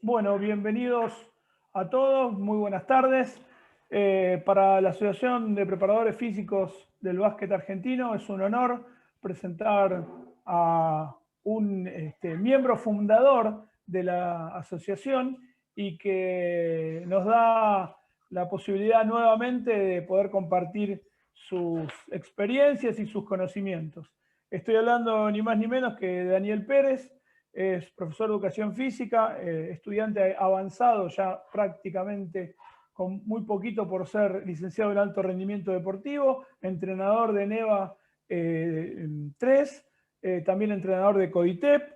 Bueno, bienvenidos a todos, muy buenas tardes. Para la Asociación de Preparadores Físicos del Básquet Argentino es un honor presentar a un miembro fundador de la asociación y que nos da la posibilidad nuevamente de poder compartir sus experiencias y sus conocimientos. Estoy hablando ni más ni menos que de Daniel Pérez. Es profesor de educación física, estudiante avanzado ya prácticamente, con muy poquito por ser licenciado en alto rendimiento deportivo, entrenador de NEVA 3, también entrenador de CODITEP.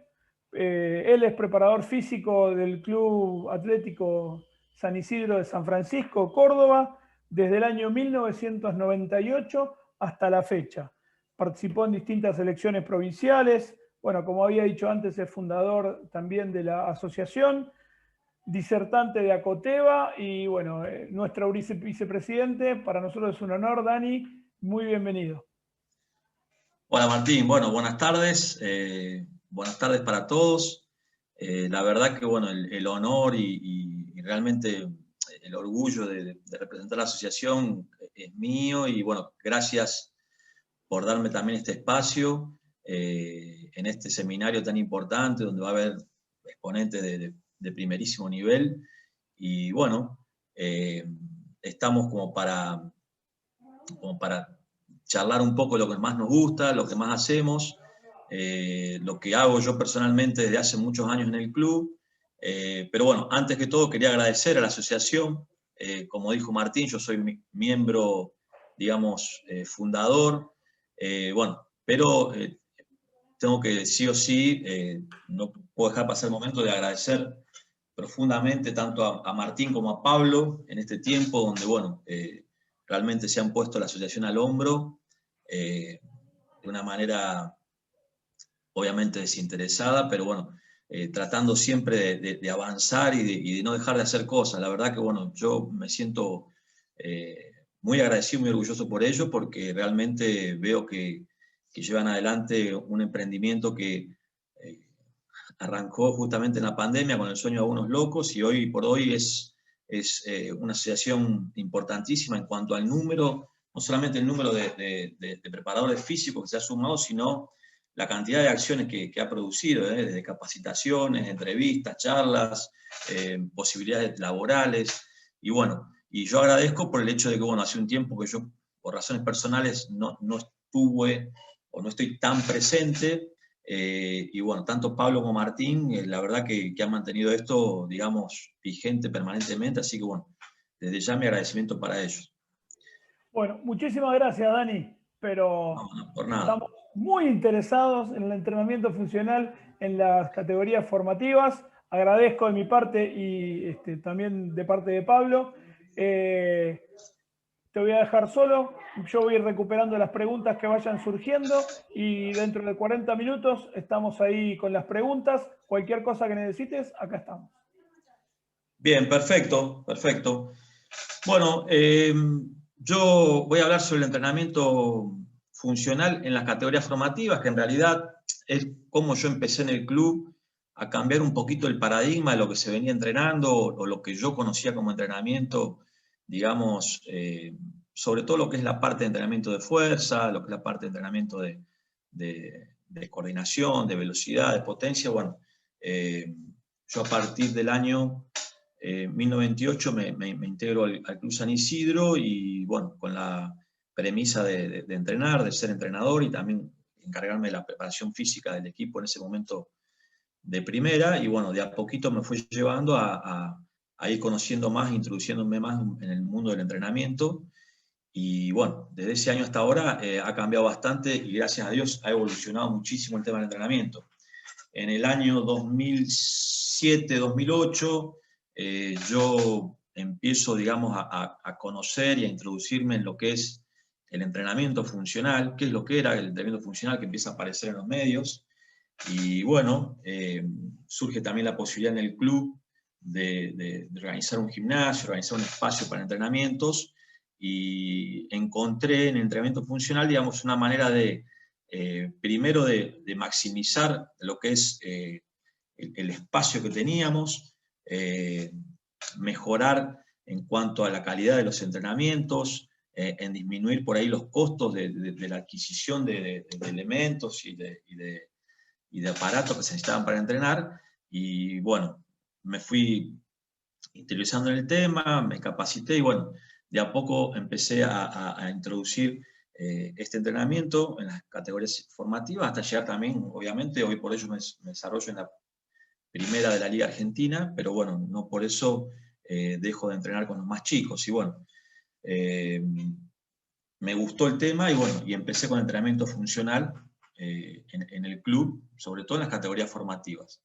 Él es preparador físico del Club Atlético San Isidro de San Francisco, Córdoba, desde el año 1998 hasta la fecha. Participó en distintas selecciones provinciales. Bueno, como había dicho antes, es fundador también de la asociación, disertante de Acoteva y bueno, nuestro vicepresidente. Para nosotros es un honor, Dani, muy bienvenido. Hola Martín, bueno, buenas tardes para todos. La verdad que bueno, el honor y realmente el orgullo de representar la asociación es mío y bueno, gracias por darme también este espacio en este seminario tan importante donde va a haber exponentes de primerísimo nivel y bueno, estamos como para charlar un poco lo que más nos gusta, lo que más hacemos, lo que hago yo personalmente desde hace muchos años en el club. Pero bueno, antes que todo quería agradecer a la asociación. Como dijo Martín, yo soy miembro, digamos, fundador. Bueno, pero tengo que sí o sí, no puedo dejar pasar el momento de agradecer profundamente tanto a Martín como a Pablo en este tiempo donde, bueno, realmente se han puesto la asociación al hombro de una manera obviamente desinteresada, pero bueno, tratando siempre de avanzar y de no dejar de hacer cosas. La verdad que bueno, yo me siento muy agradecido, muy orgulloso por ello, porque realmente veo que llevan adelante un emprendimiento que arrancó justamente en la pandemia con el sueño de algunos locos y hoy por hoy es una asociación importantísima en cuanto al número, no solamente el número de preparadores físicos que se ha sumado, sino la cantidad de acciones que ha producido, desde capacitaciones, entrevistas, charlas, posibilidades laborales. Y bueno, y yo agradezco por el hecho de que, bueno, hace un tiempo que yo, por razones personales, no estuve o no estoy tan presente. Y bueno, tanto Pablo como Martín, la verdad que han mantenido esto, digamos, vigente permanentemente, así que bueno, desde ya mi agradecimiento para ellos. Bueno, muchísimas gracias, Dani, pero No, no, por nada. estamos muy interesados en el entrenamiento funcional en las categorías formativas. Agradezco de mi parte y también de parte de Pablo. Eh, Te voy a dejar solo, yo voy a ir recuperando las preguntas que vayan surgiendo y dentro de 40 minutos estamos ahí con las preguntas. Cualquier cosa que necesites, acá estamos. Bien, perfecto, perfecto. Bueno, yo voy a hablar sobre el entrenamiento funcional en las categorías formativas, que en realidad es como yo empecé en el club a cambiar un poquito el paradigma de lo que se venía entrenando o lo que yo conocía como entrenamiento, digamos, sobre todo lo que es la parte de entrenamiento de fuerza, lo que es la parte de entrenamiento de coordinación, de velocidad, de potencia. Bueno, yo a partir del año 1998 me integro al Club San Isidro y bueno, con la premisa de entrenar, de ser entrenador y también encargarme de la preparación física del equipo en ese momento de primera y bueno, de a poquito me fue llevando a ir conociendo más, introduciéndome más en el mundo del entrenamiento y bueno, desde ese año hasta ahora ha cambiado bastante y gracias a Dios ha evolucionado muchísimo el tema del entrenamiento. En el año 2007-2008 yo empiezo, digamos, a conocer y a introducirme en lo que es el entrenamiento funcional, qué es lo que era el entrenamiento funcional que empieza a aparecer en los medios. Y bueno, surge también la posibilidad en el club de organizar un gimnasio, organizar un espacio para entrenamientos y encontré en el entrenamiento funcional, digamos, una manera de, primero de maximizar lo que es el espacio que teníamos, mejorar en cuanto a la calidad de los entrenamientos, en disminuir por ahí los costos de la adquisición de elementos y de aparatos que se necesitaban para entrenar. Y bueno, me fui interiorizando en el tema, me capacité y bueno, de a poco empecé a introducir este entrenamiento en las categorías formativas, hasta llegar también, obviamente, hoy por ello me desarrollo en la primera de la Liga Argentina, pero bueno, no por eso dejo de entrenar con los más chicos. Y bueno, me gustó el tema y bueno, y empecé con entrenamiento funcional en el club, sobre todo en las categorías formativas.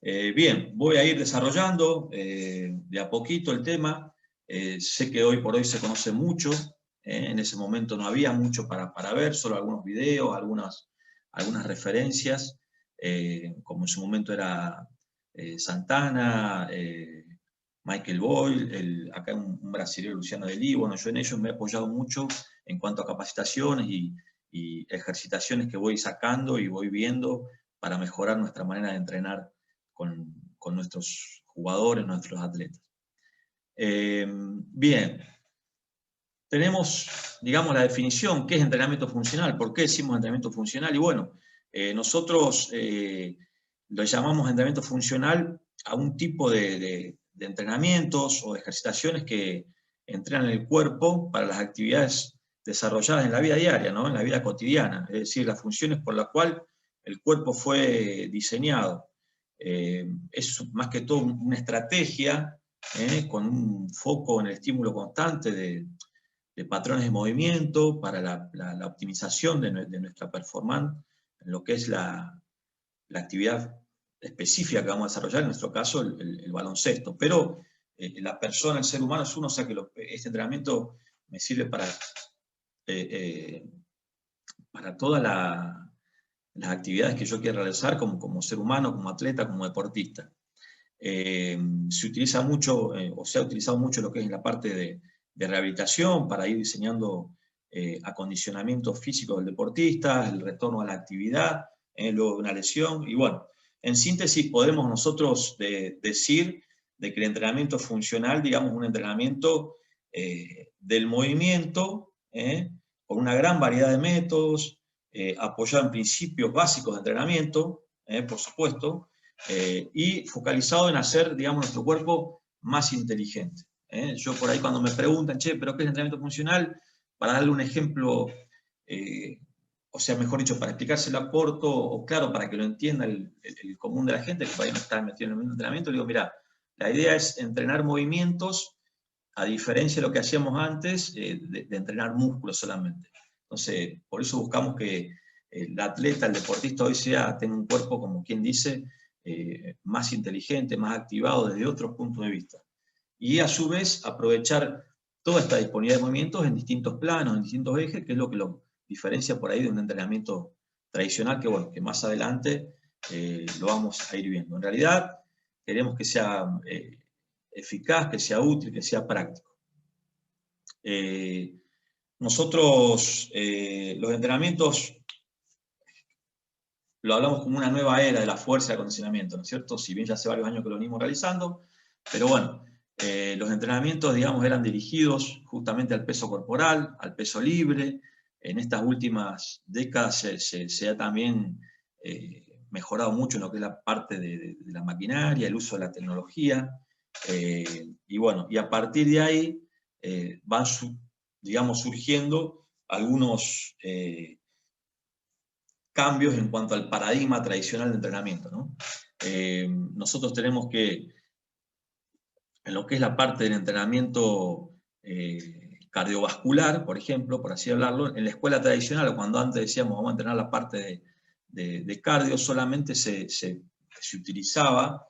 Bien, voy a ir desarrollando de a poquito el tema. Sé que hoy por hoy se conoce mucho. En ese momento no había mucho para ver, solo algunos videos, algunas referencias, como en su momento era Santana, Michael Boyle, acá un brasileño, Luciano Delí. Bueno, yo en ellos me he apoyado mucho en cuanto a capacitaciones y ejercitaciones que voy sacando y voy viendo para mejorar nuestra manera de entrenar con nuestros jugadores, nuestros atletas. Bien, tenemos, digamos, la definición, ¿qué es entrenamiento funcional? ¿Por qué decimos entrenamiento funcional? Y bueno, nosotros lo llamamos entrenamiento funcional a un tipo de entrenamientos o de ejercitaciones que entrenan el cuerpo para las actividades desarrolladas en la vida diaria, ¿no? En la vida cotidiana, es decir, las funciones por las cuales el cuerpo fue diseñado. Es más que todo una estrategia con un foco en el estímulo constante de patrones de movimiento para la optimización de nuestra performance en lo que es la actividad específica que vamos a desarrollar, en nuestro caso el baloncesto. Pero la persona, el ser humano es uno, o sea que este entrenamiento me sirve para todas las actividades que yo quiera realizar como ser humano, como atleta, como deportista. Se utiliza mucho, o se ha utilizado mucho lo que es la parte de rehabilitación para ir diseñando acondicionamientos físicos del deportista, el retorno a la actividad, luego de una lesión. Y bueno, en síntesis podemos nosotros decir de que el entrenamiento funcional, digamos, un entrenamiento del movimiento, con una gran variedad de métodos, apoyado en principios básicos de entrenamiento, por supuesto, y focalizado en hacer, digamos, nuestro cuerpo más inteligente. Yo por ahí cuando me preguntan, che, ¿pero qué es entrenamiento funcional? Para darle un ejemplo, o sea, mejor dicho, para explicárselo corto o claro, para que lo entienda el común de la gente, que por ahí no está metido en el mismo entrenamiento, le digo, mira, la idea es entrenar movimientos, a diferencia de lo que hacíamos antes, de entrenar músculos solamente. Entonces, por eso buscamos que el atleta, el deportista hoy tenga un cuerpo, como quien dice, más inteligente, más activado desde otros puntos de vista. Y a su vez aprovechar toda esta disponibilidad de movimientos en distintos planos, en distintos ejes, que es lo que lo diferencia por ahí de un entrenamiento tradicional que, bueno, que más adelante lo vamos a ir viendo. En realidad queremos que sea eficaz, que sea útil, que sea práctico. Nosotros los entrenamientos lo hablamos como una nueva era de la fuerza y el acondicionamiento, ¿no es cierto? Si bien ya hace varios años que lo venimos realizando, pero bueno, los entrenamientos, digamos, eran dirigidos justamente al peso corporal, al peso libre. En estas últimas décadas se ha también mejorado mucho en lo que es la parte de la maquinaria, el uso de la tecnología, y bueno, y a partir de ahí van, digamos, surgiendo algunos cambios en cuanto al paradigma tradicional de entrenamiento, ¿no? Nosotros tenemos que, en lo que es la parte del entrenamiento cardiovascular, por ejemplo, por así hablarlo, en la escuela tradicional, cuando antes decíamos vamos a entrenar la parte de cardio, solamente se utilizaba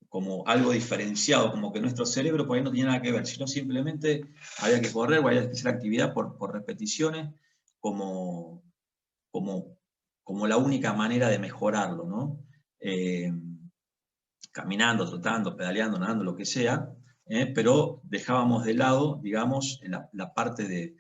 como algo diferenciado, como que nuestro cerebro por ahí no tenía nada que ver, sino simplemente había que correr o había que hacer actividad por repeticiones, como la única manera de mejorarlo, ¿no? Caminando, trotando, pedaleando, nadando, lo que sea, pero dejábamos de lado, digamos, la parte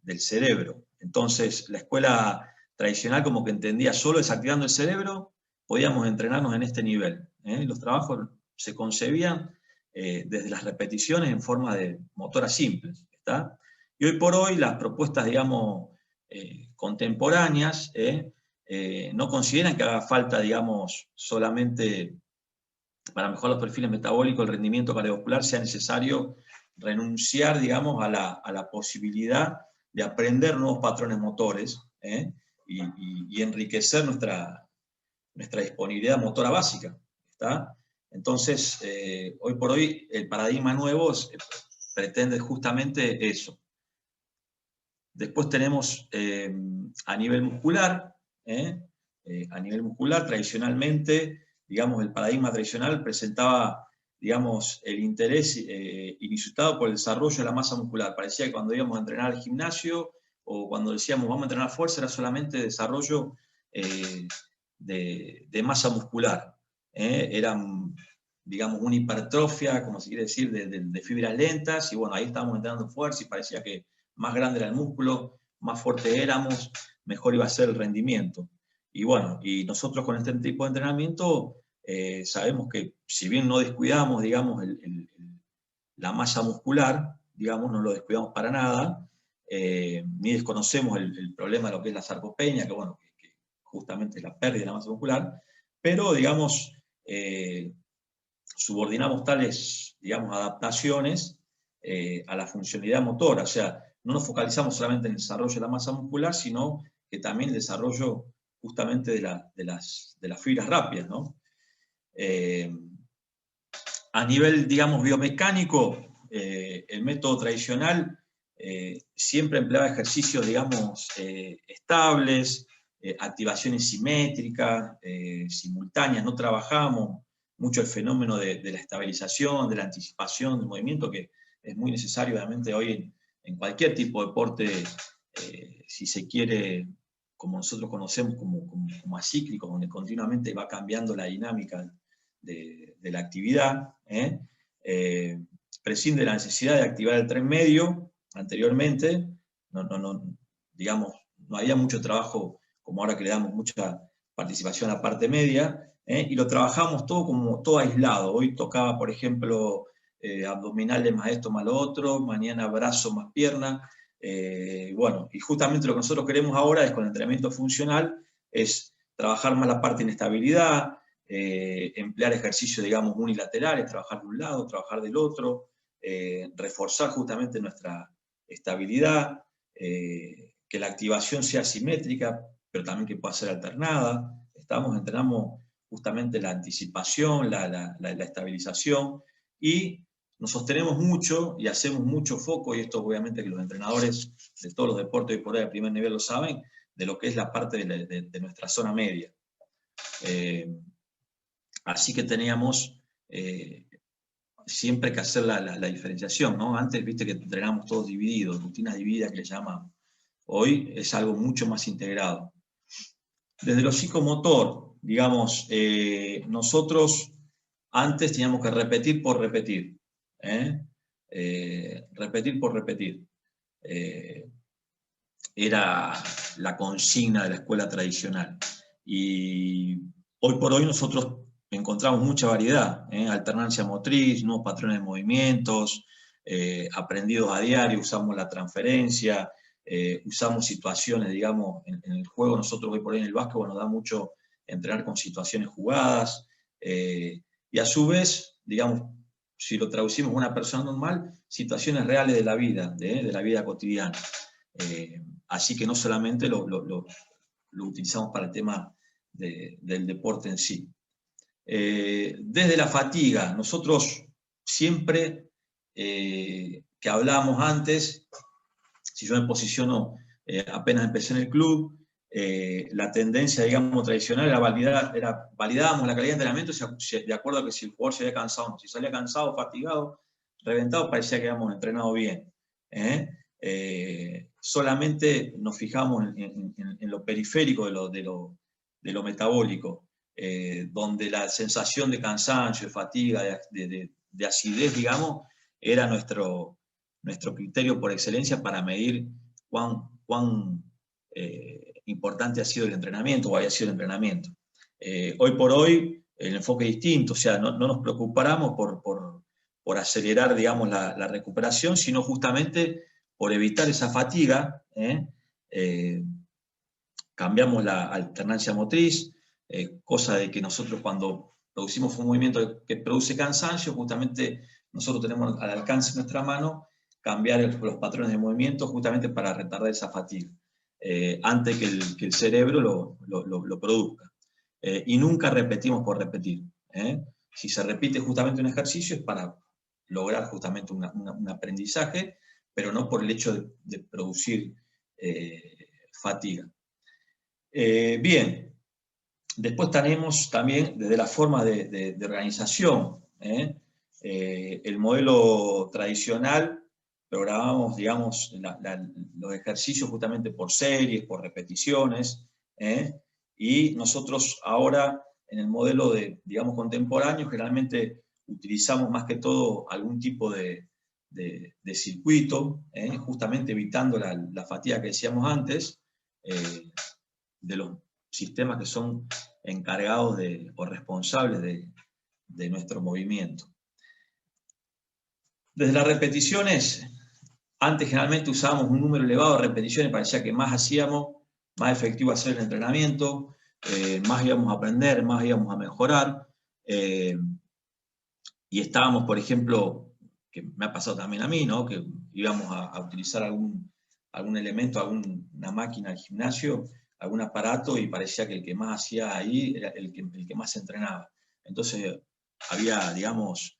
del cerebro. Entonces, la escuela tradicional como que entendía solo desactivando el cerebro, podíamos entrenarnos en este nivel. Los trabajos se concebían desde las repeticiones en forma de motoras simples, ¿está? Y hoy por hoy las propuestas, digamos, contemporáneas, no consideran que haga falta, digamos, solamente para mejorar los perfiles metabólicos, el rendimiento cardiovascular, sea necesario renunciar, digamos, a la posibilidad de aprender nuevos patrones motores, y enriquecer nuestra disponibilidad motora básica, ¿está? Entonces, hoy por hoy, el paradigma nuevo pretende justamente eso. Después tenemos a nivel muscular, tradicionalmente, digamos, el paradigma tradicional presentaba, digamos, el interés inusitado por el desarrollo de la masa muscular. Parecía que cuando íbamos a entrenar al gimnasio o cuando decíamos vamos a entrenar fuerza, era solamente desarrollo de masa muscular. Eran, digamos, una hipertrofia, como se quiere decir, de fibras lentas, y bueno, ahí estábamos entrenando fuerza y parecía que más grande era el músculo, más fuerte éramos, mejor iba a ser el rendimiento. Y bueno, y nosotros con este tipo de entrenamiento sabemos que si bien no descuidamos, digamos, la masa muscular, digamos, no lo descuidamos para nada, ni desconocemos el problema de lo que es la sarcopenia, que bueno, que justamente es la pérdida de la masa muscular, pero digamos, subordinamos tales, digamos, adaptaciones a la funcionalidad motora, o sea, no nos focalizamos solamente en el desarrollo de la masa muscular, sino que también el desarrollo justamente de las fibras rápidas, ¿no? A nivel, digamos, biomecánico, el método tradicional siempre empleaba ejercicios, digamos, estables, activaciones simétricas, simultáneas, no trabajamos mucho el fenómeno de la estabilización, de la anticipación del movimiento, que es muy necesario, obviamente, hoy en cualquier tipo de deporte, si se quiere, como nosotros conocemos como acíclico, donde continuamente va cambiando la dinámica de la actividad, prescinde de la necesidad de activar el tren medio anteriormente, digamos, no había mucho trabajo como ahora que le damos mucha participación a la parte media, y lo trabajamos todo como todo aislado. Hoy tocaba, por ejemplo, abdominales más esto más lo otro, mañana brazo más pierna. Bueno, y justamente lo que nosotros queremos ahora es con el entrenamiento funcional, es trabajar más la parte de inestabilidad, emplear ejercicios, digamos, unilaterales, trabajar de un lado, trabajar del otro, reforzar justamente nuestra estabilidad, que la activación sea simétrica, pero también que pueda ser alternada. Entrenamos justamente la anticipación, la estabilización, y nos sostenemos mucho y hacemos mucho foco, y esto obviamente que los entrenadores de todos los deportes por ahí de primer nivel lo saben, de lo que es la parte de nuestra zona media. Así que teníamos siempre que hacer la diferenciación, ¿no? Antes, viste que entrenamos todos divididos, rutinas divididas que le llamamos. Hoy es algo mucho más integrado. Desde lo psicomotor, digamos, nosotros antes teníamos que repetir por repetir. Repetir por repetir. Era la consigna de la escuela tradicional. Y hoy por hoy nosotros encontramos mucha variedad, alternancia motriz, nuevos patrones de movimientos, aprendidos a diario, usamos la transferencia, usamos situaciones, digamos, en el juego. Nosotros hoy por hoy en el básquetbol nos da mucho entrenar con situaciones jugadas, y a su vez, digamos, si lo traducimos a una persona normal, situaciones reales de la vida cotidiana. Así que no solamente lo utilizamos para el tema del deporte en sí. Desde la fatiga, nosotros siempre que hablábamos antes, si yo me posiciono apenas empecé en el club, la tendencia, digamos, tradicional era validábamos la calidad de entrenamiento de acuerdo a que si el jugador se había cansado o no. Si salía cansado, fatigado, reventado, parecía que habíamos entrenado bien. Solamente nos fijamos en lo periférico de lo metabólico, donde la sensación de cansancio, de fatiga, de acidez, digamos, era nuestro criterio por excelencia para medir cuán importante ha sido el entrenamiento o había sido el entrenamiento. Hoy por hoy el enfoque distinto, o sea, no nos preocupáramos por acelerar, digamos, la recuperación, sino justamente por evitar esa fatiga. Cambiamos la alternancia motriz, cosa de que nosotros cuando producimos un movimiento que produce cansancio, justamente nosotros tenemos al alcance de nuestra mano cambiar los patrones de movimiento justamente para retardar esa fatiga, antes que el cerebro lo produzca. Y nunca repetimos por repetir. Si se repite justamente un ejercicio es para lograr justamente un aprendizaje, pero no por el hecho de producir fatiga. Bien, después tenemos también desde la forma de organización. El modelo tradicional, programamos, digamos, los ejercicios justamente por series, por repeticiones, y nosotros ahora en el modelo digamos, contemporáneo generalmente utilizamos más que todo algún tipo de circuito, justamente evitando la fatiga que decíamos antes, de los sistemas que son encargados o responsables de nuestro movimiento. Desde las repeticiones, antes generalmente usábamos un número elevado de repeticiones, parecía que más hacíamos, más efectivo hacer el entrenamiento, más íbamos a aprender, más íbamos a mejorar, y estábamos, por ejemplo, que me ha pasado también a mí, ¿no? Que íbamos a utilizar algún elemento, alguna máquina al gimnasio, algún aparato, y parecía que el que más hacía ahí era el que más se entrenaba. Entonces había, digamos,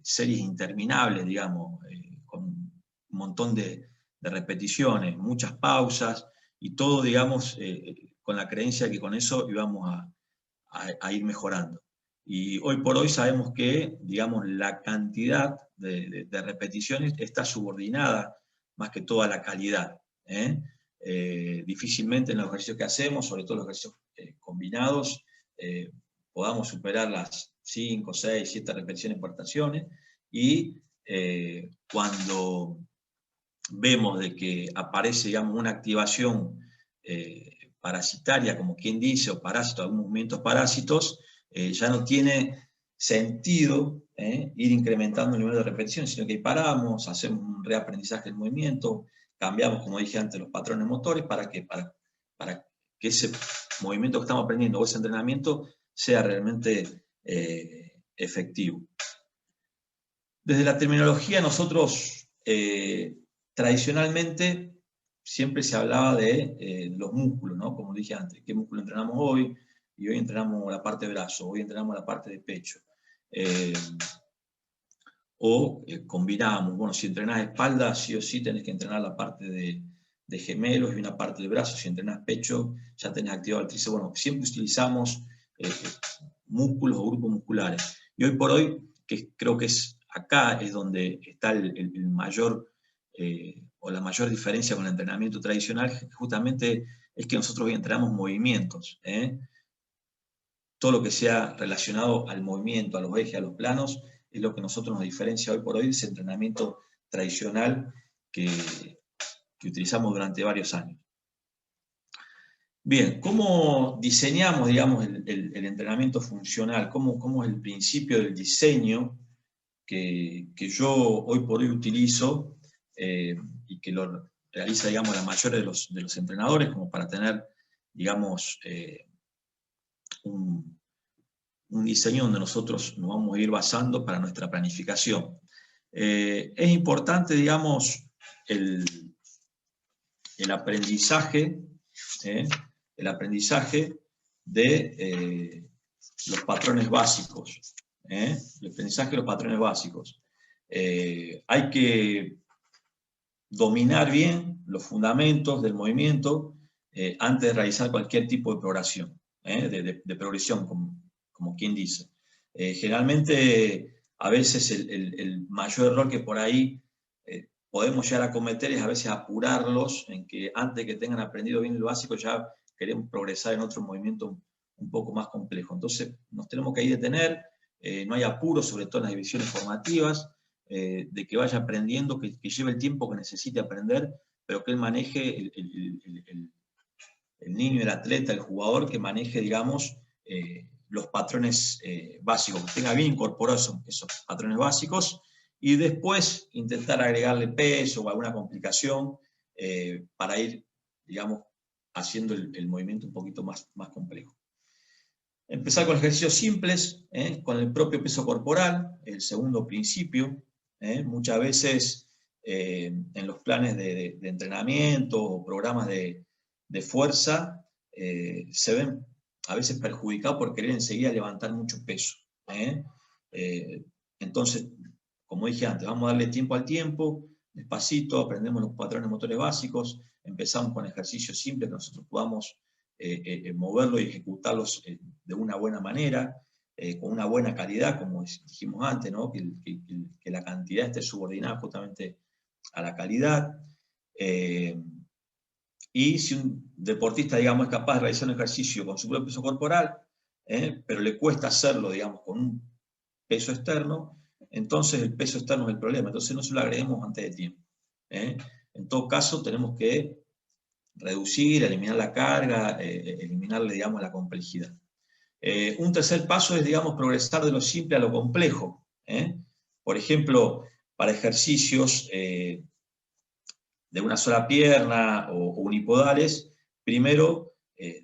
series interminables, digamos, con un montón de repeticiones, muchas pausas, y todo, digamos, con la creencia de que con eso íbamos a ir mejorando. Y hoy por hoy sabemos que, digamos, la cantidad de repeticiones está subordinada más que todo a la calidad. Difícilmente en los ejercicios que hacemos, sobre todo los ejercicios combinados, podamos superar las 5, 6, 7 repeticiones por estaciones, y cuando vemos de que aparece, digamos, una activación parasitaria, como quien dice, o parásito, algunos movimientos parásitos, ya no tiene sentido ir incrementando el número de repeticiones, sino que paramos, hacemos un reaprendizaje del movimiento, cambiamos, como dije antes, los patrones motores para que ese movimiento que estamos aprendiendo o ese entrenamiento sea realmente efectivo. Desde la terminología, nosotros tradicionalmente siempre se hablaba de los músculos, ¿no? Como dije antes, ¿qué músculo entrenamos hoy? Y hoy entrenamos la parte de brazo, hoy entrenamos la parte de pecho. Combinamos, bueno, si entrenás espalda, sí o sí tenés que entrenar la parte de gemelos y una parte de brazo. Si entrenás pecho, ya tenés activado el tríceps. Bueno, siempre utilizamos músculos o grupos musculares. Y hoy por hoy, que creo que acá es donde está el mayor o la mayor diferencia con el entrenamiento tradicional, justamente es que nosotros hoy entrenamos movimientos. Todo lo que sea relacionado al movimiento, a los ejes, a los planos, es lo que nosotros nos diferencia hoy por hoy de ese entrenamiento tradicional que utilizamos durante varios años. Bien, ¿cómo diseñamos, digamos, el entrenamiento funcional? ¿Cómo es el principio del diseño que yo hoy por hoy utilizo y que lo realiza, digamos, la mayoría de los entrenadores, como para tener, digamos, un diseño donde nosotros nos vamos a ir basando para nuestra planificación? Es importante, digamos, el aprendizaje, el aprendizaje de los patrones básicos. El aprendizaje de los patrones básicos. Hay que dominar bien los fundamentos del movimiento antes de realizar cualquier tipo de progresión, de progresión, como quien dice. Generalmente, a veces el mayor error que por ahí podemos llegar a cometer es a veces apurarlos en que antes que tengan aprendido bien lo básico ya queremos progresar en otro movimiento un poco más complejo. Entonces nos tenemos que ahí detener, no hay apuro, sobre todo en las divisiones formativas, de que vaya aprendiendo, que lleve el tiempo que necesite aprender, pero que él maneje, el niño, el atleta, el jugador, que maneje, digamos, los patrones básicos, que tenga bien incorporados esos patrones básicos, y después intentar agregarle peso o alguna complicación para ir, digamos, haciendo el movimiento un poquito más complejo. Empezar con ejercicios simples, con el propio peso corporal, el segundo principio. Muchas veces en los planes de entrenamiento o programas de fuerza se ven a veces perjudicados por querer enseguida levantar mucho peso. Entonces, como dije antes, vamos a darle tiempo al tiempo, despacito, aprendemos los patrones motores básicos, empezamos con ejercicios simples que nosotros podamos moverlos y ejecutarlos de una buena manera, con una buena calidad, como dijimos antes, ¿no? que la cantidad esté subordinada justamente a la calidad. Y si un deportista, digamos, es capaz de realizar un ejercicio con su propio peso corporal, pero le cuesta hacerlo, digamos, con un peso externo, entonces el peso externo es el problema, entonces no se lo agreguemos antes de tiempo. En todo caso, tenemos que reducir, eliminar la carga, eliminarle, digamos, la complejidad. Un tercer paso es, digamos, progresar de lo simple a lo complejo. Por ejemplo, para ejercicios de una sola pierna o unipodales, primero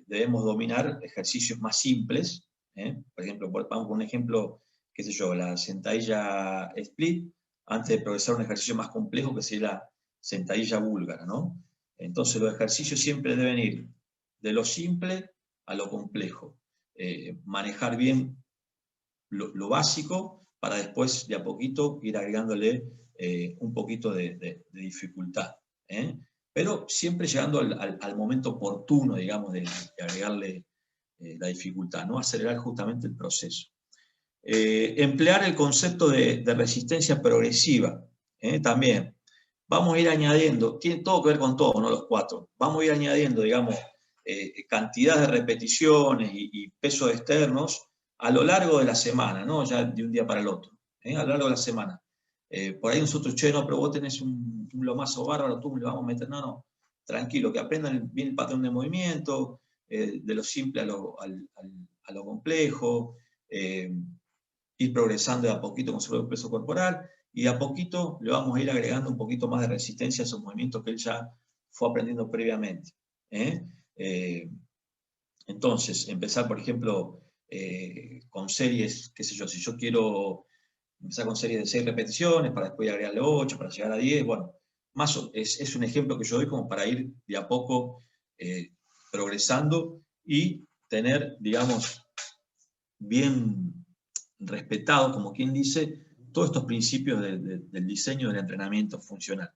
debemos dominar ejercicios más simples. Por ejemplo, vamos con un ejemplo, qué sé yo, la sentadilla split, antes de progresar a un ejercicio más complejo que sería la sentadilla búlgara, ¿no? Entonces los ejercicios siempre deben ir de lo simple a lo complejo. Manejar bien lo básico para después de a poquito ir agregándole un poquito de dificultad. Pero siempre llegando al momento oportuno, digamos, de agregarle la dificultad, ¿no? Acelerar justamente el proceso. Emplear el concepto de resistencia progresiva, también. Vamos a ir añadiendo, tiene todo que ver con todo, ¿no? Los cuatro. Vamos a ir añadiendo, digamos, cantidad de repeticiones y pesos externos a lo largo de la semana, ¿no? Ya de un día para el otro, a lo largo de la semana. Por ahí nosotros, che, no, pero vos tenés un lomazo bárbaro, tú le vamos a meter, no, tranquilo, que aprendan bien el patrón de movimiento, de lo simple a lo complejo, ir progresando de a poquito con su propio peso corporal, y de a poquito le vamos a ir agregando un poquito más de resistencia a esos movimientos que él ya fue aprendiendo previamente. Entonces, empezar, por ejemplo, con series, qué sé yo, si yo quiero empezar con series de 6 repeticiones, para después agregarle 8, para llegar a 10, bueno, es un ejemplo que yo doy como para ir de a poco progresando y tener, digamos, bien respetado, como quien dice, todos estos principios del diseño del entrenamiento funcional.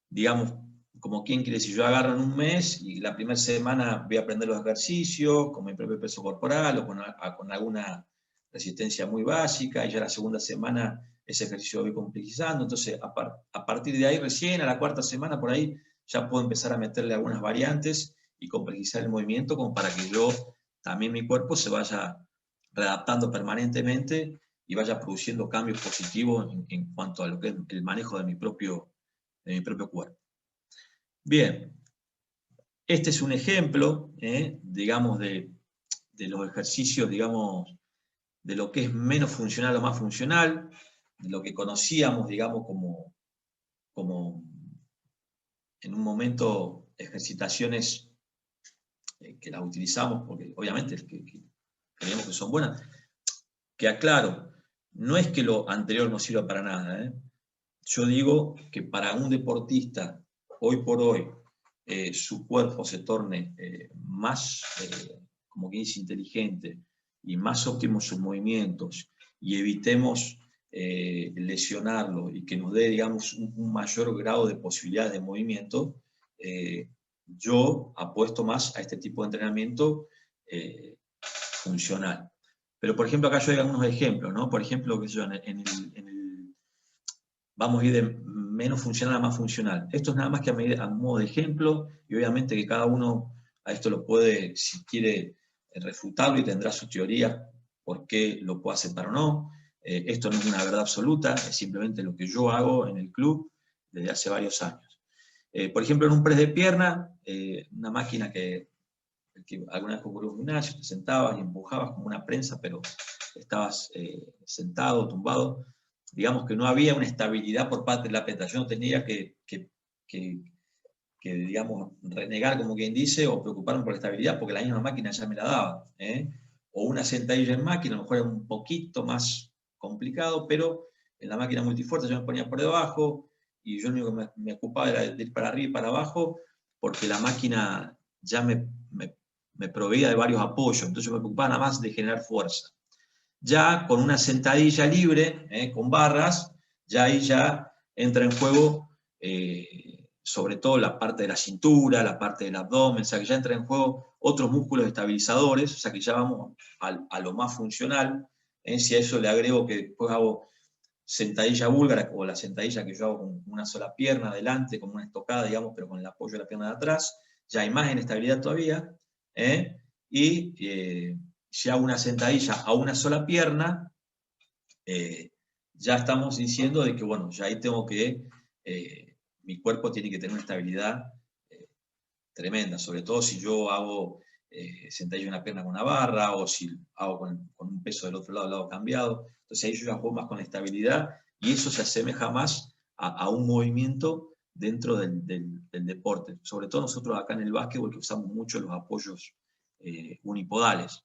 Digamos, como quien quiere, si yo agarro en un mes y la primera semana voy a aprender los ejercicios con mi propio peso corporal o con alguna resistencia muy básica, y ya la segunda semana ese ejercicio lo voy complejizando, entonces a partir de ahí recién, a la cuarta semana por ahí, ya puedo empezar a meterle algunas variantes y complejizar el movimiento como para que yo, también mi cuerpo se vaya readaptando permanentemente y vaya produciendo cambios positivos en cuanto a lo que es el manejo de mi propio cuerpo. Bien, este es un ejemplo, digamos, de los ejercicios, digamos, de lo que es menos funcional o más funcional, de lo que conocíamos, digamos, como en un momento ejercitaciones que las utilizamos porque obviamente que creemos que son buenas. Que aclaro, no es que lo anterior no sirva para nada. Yo digo que para un deportista, hoy por hoy, su cuerpo se torne más, como que dice, inteligente y más óptimos sus movimientos, y evitemos lesionarlo y que nos dé, digamos, un mayor grado de posibilidades de movimiento, yo apuesto más a este tipo de entrenamiento funcional. Pero, por ejemplo, acá yo doy algunos ejemplos, ¿no? Por ejemplo, qué sé yo, vamos a ir de menos funcional a más funcional. Esto es nada más que a modo de ejemplo, y obviamente que cada uno a esto lo puede, si quiere, refutarlo y tendrá sus teorías por qué lo puede aceptar o no. Esto no es una verdad absoluta, es simplemente lo que yo hago en el club desde hace varios años. Por ejemplo, en un press de pierna, una máquina que alguna vez ocurrió en un gimnasio, te sentabas y empujabas como una prensa, pero estabas sentado, tumbado. Digamos que no había una estabilidad por parte del atleta. Yo no tenía que digamos, renegar, como quien dice, o preocuparme por la estabilidad, porque la misma máquina ya me la daba. O una sentadilla en máquina, a lo mejor era un poquito más complicado, pero en la máquina multifuerza yo me ponía por debajo, y yo lo único que me ocupaba era de ir para arriba y para abajo, porque la máquina ya me proveía de varios apoyos, entonces yo me ocupaba nada más de generar fuerza. Ya con una sentadilla libre, con barras, ya ahí ya entra en juego sobre todo la parte de la cintura, la parte del abdomen, o sea que ya entra en juego otros músculos estabilizadores, o sea que ya vamos a lo más funcional. Si a eso le agrego que después hago sentadilla búlgara, o la sentadilla que yo hago con una sola pierna adelante, como una estocada, digamos, pero con el apoyo de la pierna de atrás, ya hay más inestabilidad todavía. Si hago una sentadilla a una sola pierna, ya estamos diciendo de que, bueno, ya ahí tengo que, mi cuerpo tiene que tener una estabilidad tremenda, sobre todo si yo hago sentadilla una pierna con una barra, o si hago con un peso del otro lado cambiado. Entonces ahí yo ya juego más con la estabilidad, y eso se asemeja más a un movimiento dentro del deporte. Sobre todo nosotros acá en el básquetbol, que usamos mucho los apoyos unipodales.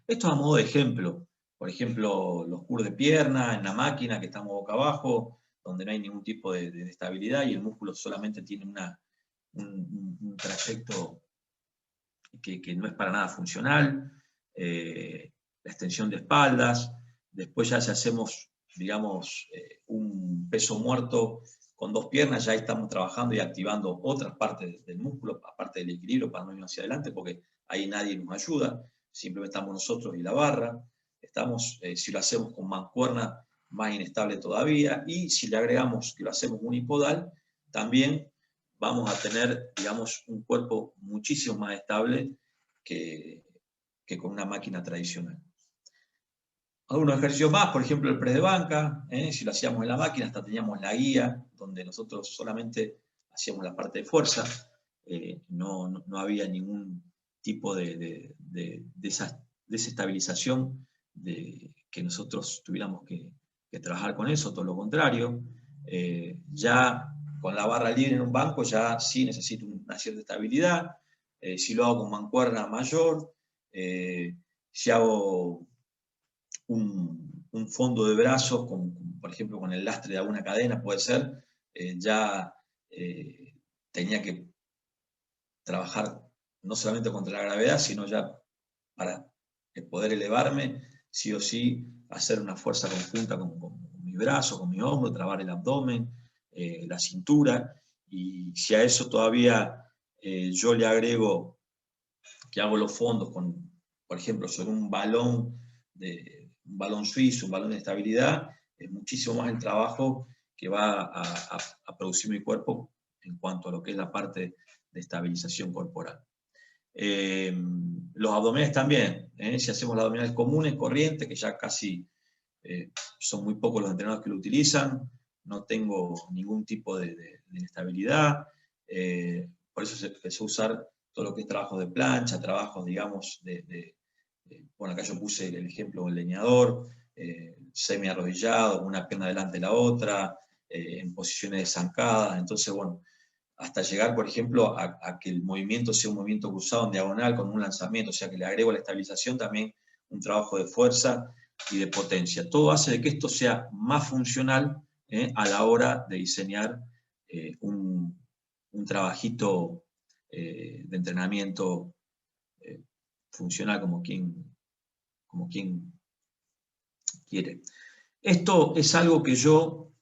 Esto a modo de ejemplo. Por ejemplo, los curls de pierna en la máquina, que estamos boca abajo, donde no hay ningún tipo de estabilidad, y el músculo solamente tiene un trayecto que no es para nada funcional. La extensión de espaldas. Después ya si hacemos, digamos, un peso muerto con dos piernas, ya estamos trabajando y activando otras partes del músculo, aparte del equilibrio para no ir hacia adelante, porque ahí nadie nos ayuda, simplemente estamos nosotros y la barra. Si lo hacemos con mancuerna, más inestable todavía, y si le agregamos que lo hacemos unipodal, también vamos a tener, digamos, un cuerpo muchísimo más estable que con una máquina tradicional. Algunos ejercicios más, por ejemplo el press de banca, si lo hacíamos en la máquina, hasta teníamos la guía, donde nosotros solamente hacíamos la parte de fuerza, no había ningún tipo de desestabilización que nosotros tuviéramos que trabajar con eso, todo lo contrario. Ya con la barra libre en un banco ya sí necesito una cierta estabilidad. Si lo hago con mancuerna mayor, si hago un fondo de brazos, por ejemplo con el lastre de alguna cadena, puede ser, ya tenía que trabajar no solamente contra la gravedad, sino ya para poder elevarme, sí o sí, hacer una fuerza conjunta con mi brazo, con mi hombro, trabar el abdomen, la cintura. Y si a eso todavía yo le agrego que hago los fondos por ejemplo, sobre un balón suizo, un balón de estabilidad, es muchísimo más el trabajo que va a producir mi cuerpo en cuanto a lo que es la parte de estabilización corporal. Los abdominales también, si hacemos los abdominales comunes, corrientes, que ya casi son muy pocos los entrenadores que lo utilizan, no tengo ningún tipo de inestabilidad, por eso se empezó a usar todo lo que es trabajo de plancha, trabajos, digamos, bueno, acá yo puse el ejemplo del leñador, semi arrodillado, una pierna delante de la otra, en posiciones de zancada. Entonces, bueno, hasta llegar, por ejemplo, a que el movimiento sea un movimiento cruzado en diagonal con un lanzamiento, o sea que le agrego a la estabilización también un trabajo de fuerza y de potencia. Todo hace de que esto sea más funcional a la hora de diseñar un trabajito de entrenamiento funcional como quien quiere. Esto es algo que yo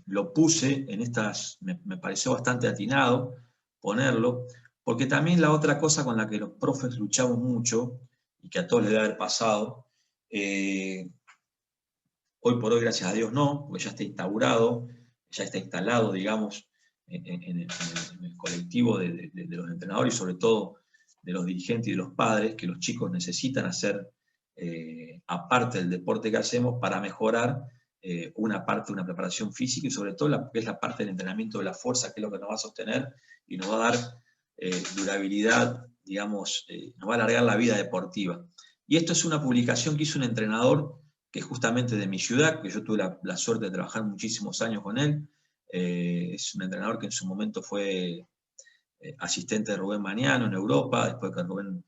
lo puse en estas, me pareció bastante atinado ponerlo, porque también la otra cosa con la que los profes luchamos mucho, y que a todos les debe haber pasado, hoy por hoy, gracias a Dios no, porque ya está instaurado, ya está instalado, digamos, en el colectivo de los entrenadores y sobre todo de los dirigentes y de los padres, que los chicos necesitan hacer, aparte del deporte que hacemos, para mejorar una parte de una preparación física y sobre todo que es la parte del entrenamiento de la fuerza, que es lo que nos va a sostener y nos va a dar durabilidad digamos, nos va a alargar la vida deportiva. Y esto es una publicación que hizo un entrenador que es justamente de mi ciudad, que yo tuve la suerte de trabajar muchísimos años con él. Es un entrenador que en su momento fue asistente de Rubén Mañano en Europa, después que Rubén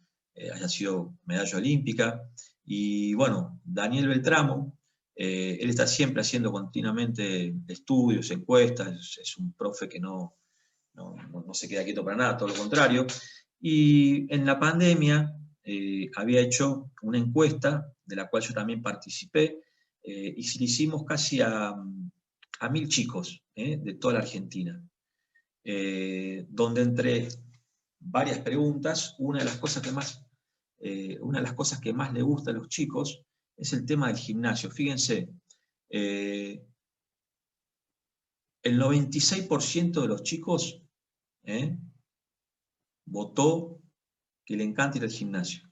haya sido medalla olímpica. Y bueno, Daniel Beltramo, él está siempre haciendo continuamente estudios, encuestas, es un profe que no se queda quieto para nada, todo lo contrario. Y en la pandemia había hecho una encuesta, de la cual yo también participé, y se le hicimos casi a 1000 chicos de toda la Argentina, donde entre varias preguntas, una de las cosas que más le gusta a los chicos es el tema del gimnasio. Fíjense, el 96% de los chicos votó que le encanta ir al gimnasio.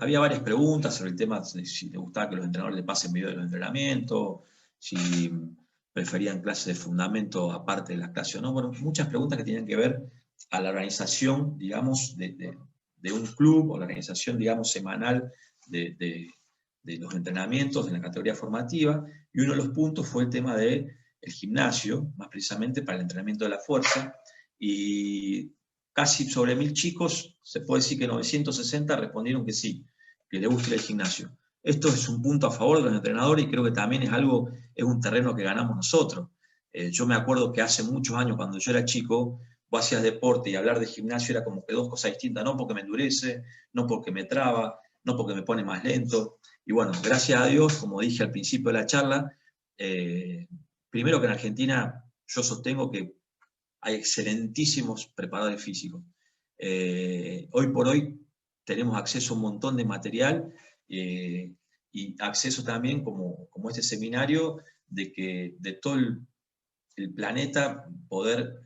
Había varias preguntas sobre el tema de si le gustaba que los entrenadores le pasen video de los entrenamientos, si preferían clases de fundamento aparte de las clases o no. Bueno, muchas preguntas que tenían que ver a la organización, digamos, de un club, o la organización, digamos, semanal de los entrenamientos en la categoría formativa. Y uno de los puntos fue el tema del gimnasio, más precisamente para el entrenamiento de la fuerza. Y casi sobre 1000 chicos, se puede decir que 960 respondieron que sí, que les gusta ir al gimnasio. Esto es un punto a favor de los entrenadores y creo que también es un terreno que ganamos nosotros. Yo me acuerdo que hace muchos años, cuando yo era chico, vos hacías deporte y hablar de gimnasio era como que dos cosas distintas, no porque me endurece, no porque me traba, no porque me pone más lento. Y bueno, gracias a Dios, como dije al principio de la charla, primero que en Argentina yo sostengo que hay excelentísimos preparadores físicos. Hoy por hoy tenemos acceso a un montón de material y acceso también, como este seminario, de todo el planeta poder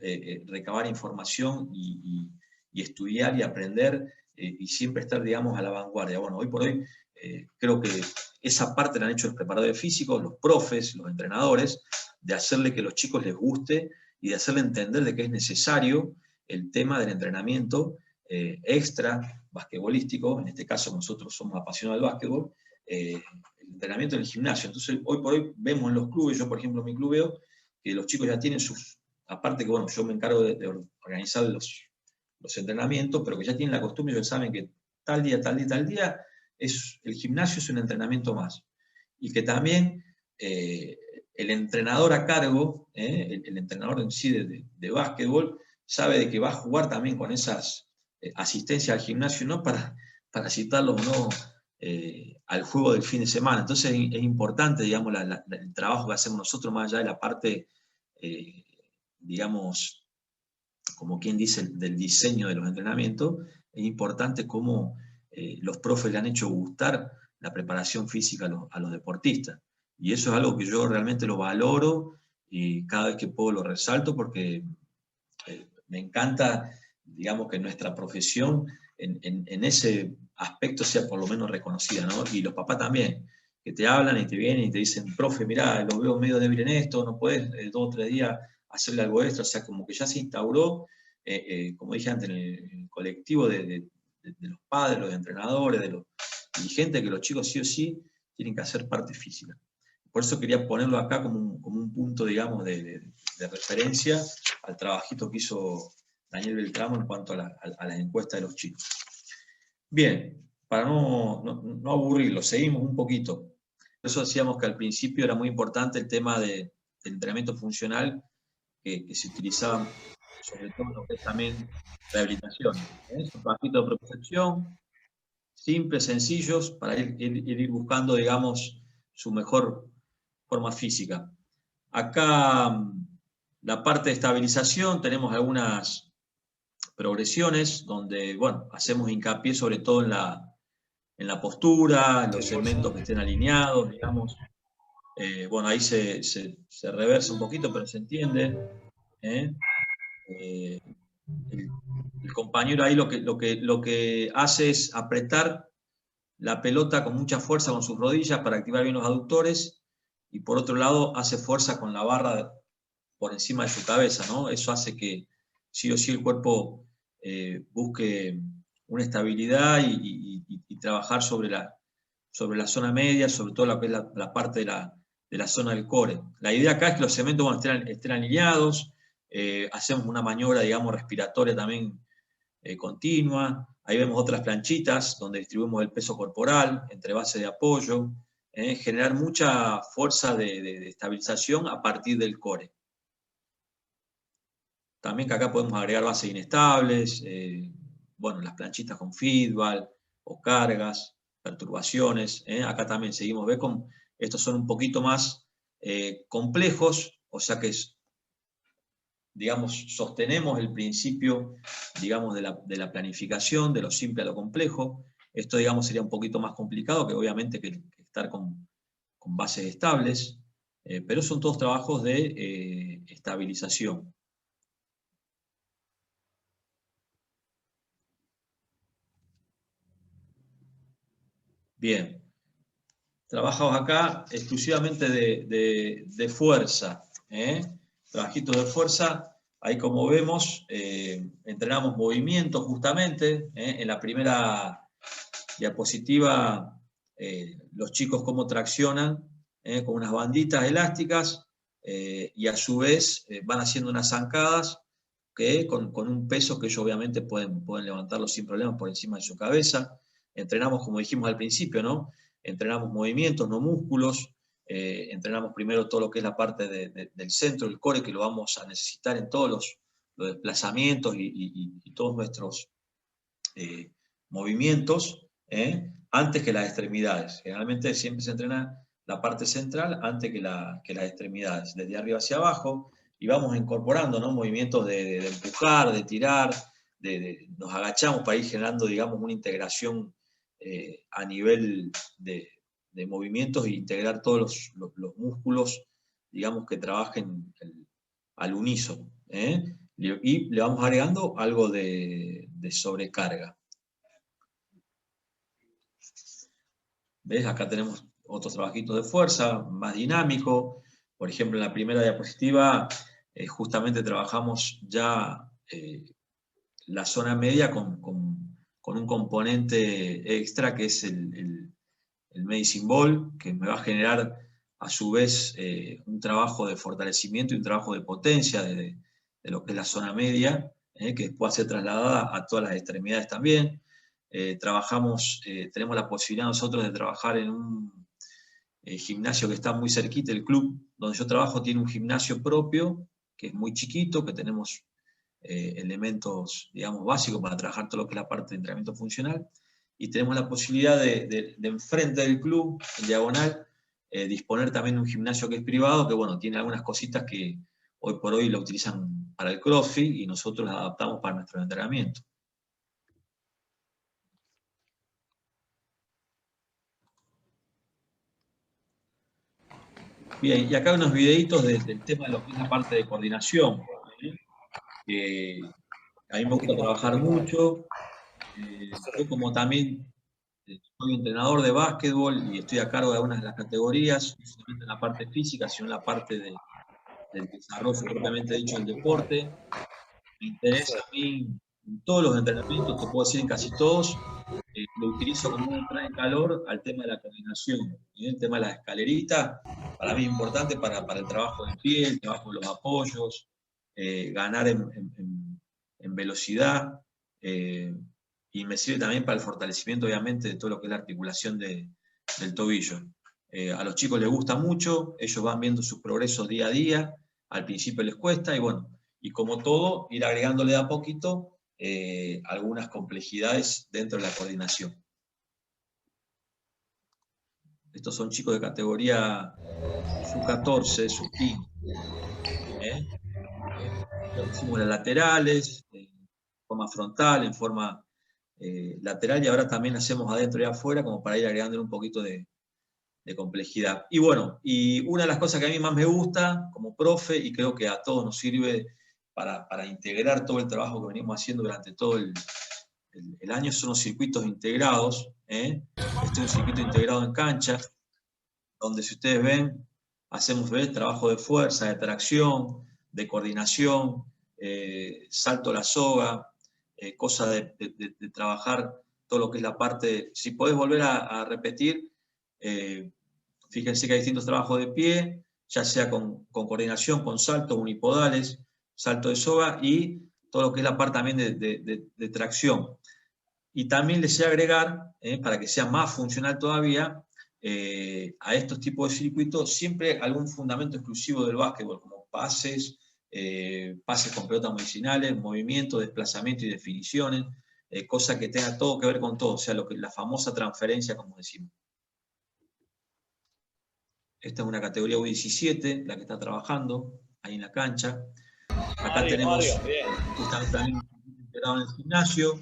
recabar información y estudiar y aprender y siempre estar, digamos, a la vanguardia. Bueno, hoy por hoy creo que esa parte la han hecho los preparadores físicos, los profes, los entrenadores, de hacerle que a los chicos les guste y de hacerle entender de que es necesario el tema del entrenamiento extra basquetbolístico. En este caso nosotros somos apasionados del básquetbol, el entrenamiento en el gimnasio. Entonces hoy por hoy vemos en los clubes, yo por ejemplo en mi club veo que los chicos ya tienen aparte que bueno, yo me encargo de organizar los entrenamientos, pero que ya tienen la costumbre, ellos saben que tal día, el gimnasio es un entrenamiento más. Y que también el entrenador a cargo, el entrenador en sí de básquetbol, sabe de que va a jugar también con esas asistencias al gimnasio, no para citarlos o no al juego del fin de semana. Entonces es importante, digamos, el trabajo que hacemos nosotros, más allá de la parte, digamos, como quien dice, del diseño de los entrenamientos, es importante cómo los profes le han hecho gustar la preparación física a los deportistas. Y eso es algo que yo realmente lo valoro y cada vez que puedo lo resalto porque me encanta, digamos, que nuestra profesión en ese aspecto sea por lo menos reconocida, ¿no? Y los papás también, que te hablan y te vienen y te dicen, profe, mirá, lo veo medio débil en esto, no podés 2 o 3 días hacerle algo extra, o sea, como que ya se instauró, como dije antes, en el colectivo de los padres, los entrenadores, de los dirigentes, que los chicos sí o sí tienen que hacer parte física. Por eso quería ponerlo acá como un punto, digamos, de referencia al trabajito que hizo Daniel Beltramo en cuanto a las encuestas de los chicos. Bien, para no aburrirlo, seguimos un poquito. Por eso decíamos que al principio era muy importante el tema del entrenamiento funcional que se utilizaba sobre todo en lo que es también rehabilitación. Son trabajitos de propiocepción, simples, sencillos, para ir buscando, digamos, su mejor forma física. Acá, la parte de estabilización, tenemos algunas progresiones donde, bueno, hacemos hincapié sobre todo en la postura, en los segmentos que estén alineados, digamos. Bueno, ahí se reversa un poquito, pero se entiende. El compañero ahí lo que hace es apretar la pelota con mucha fuerza con sus rodillas para activar bien los aductores, y por otro lado hace fuerza con la barra por encima de su cabeza, ¿no? Eso hace que sí o sí el cuerpo busque una estabilidad y trabajar sobre la zona media, sobre todo lo que es la parte de la zona del core. La idea acá es que los segmentos estén alineados, hacemos una maniobra, digamos, respiratoria también continua. Ahí vemos otras planchitas donde distribuimos el peso corporal entre base de apoyo, generar mucha fuerza de estabilización a partir del core. También que acá podemos agregar bases inestables, bueno, las planchitas con feedback o cargas, perturbaciones. Acá también seguimos, estos son un poquito más complejos, o sea que digamos, sostenemos el principio, digamos, de la planificación, de lo simple a lo complejo. Esto, digamos, sería un poquito más complicado que obviamente que estar con bases estables, pero son todos trabajos de estabilización. Bien. Trabajamos acá exclusivamente de fuerza. Trabajitos de fuerza, ahí como vemos, entrenamos movimientos justamente. En la primera diapositiva, los chicos cómo traccionan con unas banditas elásticas y a su vez van haciendo unas zancadas que con un peso que ellos obviamente pueden levantarlo sin problemas por encima de su cabeza. Entrenamos, como dijimos al principio, ¿no? Entrenamos movimientos, no músculos. Entrenamos primero todo lo que es la parte del centro, el core, que lo vamos a necesitar en todos los desplazamientos y todos nuestros movimientos, antes que las extremidades. Generalmente siempre se entrena la parte central antes que las extremidades, desde arriba hacia abajo, y vamos incorporando, ¿no? Movimientos de empujar, de tirar, nos agachamos para ir generando, digamos, una integración a nivel de movimientos e integrar todos los músculos, digamos, que trabajen al unísono. Y le vamos agregando algo de sobrecarga. ¿Ves? Acá tenemos otros trabajitos de fuerza, más dinámico. Por ejemplo, en la primera diapositiva justamente trabajamos ya la zona media con un componente extra que es el Medicine Ball, que me va a generar a su vez un trabajo de fortalecimiento y un trabajo de potencia de lo que es la zona media, que después va a ser trasladada a todas las extremidades también. Tenemos la posibilidad nosotros de trabajar en un gimnasio que está muy cerquita. El club donde yo trabajo tiene un gimnasio propio, que es muy chiquito, que tenemos elementos, digamos, básicos para trabajar todo lo que es la parte de entrenamiento funcional, y tenemos la posibilidad de enfrente del club, en diagonal, disponer también de un gimnasio que es privado, que bueno, tiene algunas cositas que hoy por hoy lo utilizan para el CrossFit y nosotros las adaptamos para nuestro entrenamiento. Bien, y acá unos videitos del tema de lo que es la parte de coordinación. A mí me gusta trabajar mucho. Yo como también soy entrenador de básquetbol y estoy a cargo de algunas de las categorías, no solamente en la parte física, sino en la parte del desarrollo propiamente dicho del deporte. Me interesa a mí en todos los entrenamientos, te puedo decir en casi todos, lo utilizo como una entrada en calor al tema de la coordinación. El tema de las escaleritas, para mí es importante para el trabajo de pie, el trabajo de los apoyos, ganar en velocidad, y me sirve también para el fortalecimiento, obviamente, de todo lo que es la articulación del tobillo. A los chicos les gusta mucho, ellos van viendo sus progresos día a día, al principio les cuesta, y bueno, y como todo, ir agregándole de a poquito algunas complejidades dentro de la coordinación. Estos son chicos de categoría sub-14, sub-15. Hicimos las laterales, en forma frontal, en forma lateral, y ahora también hacemos adentro y afuera, como para ir agregándole un poquito de complejidad. Y bueno, y una de las cosas que a mí más me gusta como profe, y creo que a todos nos sirve para integrar todo el trabajo que venimos haciendo durante todo el año, son los circuitos integrados. Este es un circuito integrado en cancha, donde si ustedes ven, hacemos trabajo de fuerza, de tracción, de coordinación, salto a la soga, cosa de trabajar todo lo que es la parte, si podés volver a repetir, fíjense que hay distintos trabajos de pie, ya sea con coordinación, con saltos unipodales, salto de soga y todo lo que es la parte también de tracción. Y también les deseo agregar, para que sea más funcional todavía, a estos tipos de circuitos siempre algún fundamento exclusivo del básquetbol, como pases, pases con pelotas medicinales, movimiento, desplazamiento y definiciones, cosa que tenga todo que ver con todo, o sea, la famosa transferencia, como decimos. Esta es una categoría U17, la que está trabajando ahí en la cancha. Acá tenemos justamente también integrado en el gimnasio.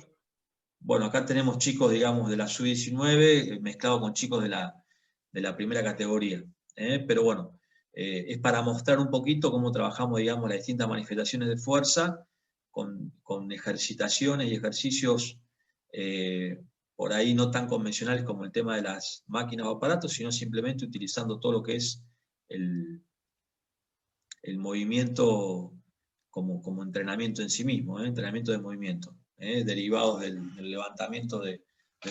Bueno, acá tenemos chicos, digamos, de la Sub-19 mezclado con chicos de la primera categoría. Pero bueno, es para mostrar un poquito cómo trabajamos, digamos, las distintas manifestaciones de fuerza con ejercitaciones y ejercicios por ahí no tan convencionales como el tema de las máquinas o aparatos, sino simplemente utilizando todo lo que es el movimiento como entrenamiento en sí mismo, entrenamiento de movimiento, derivados del levantamiento de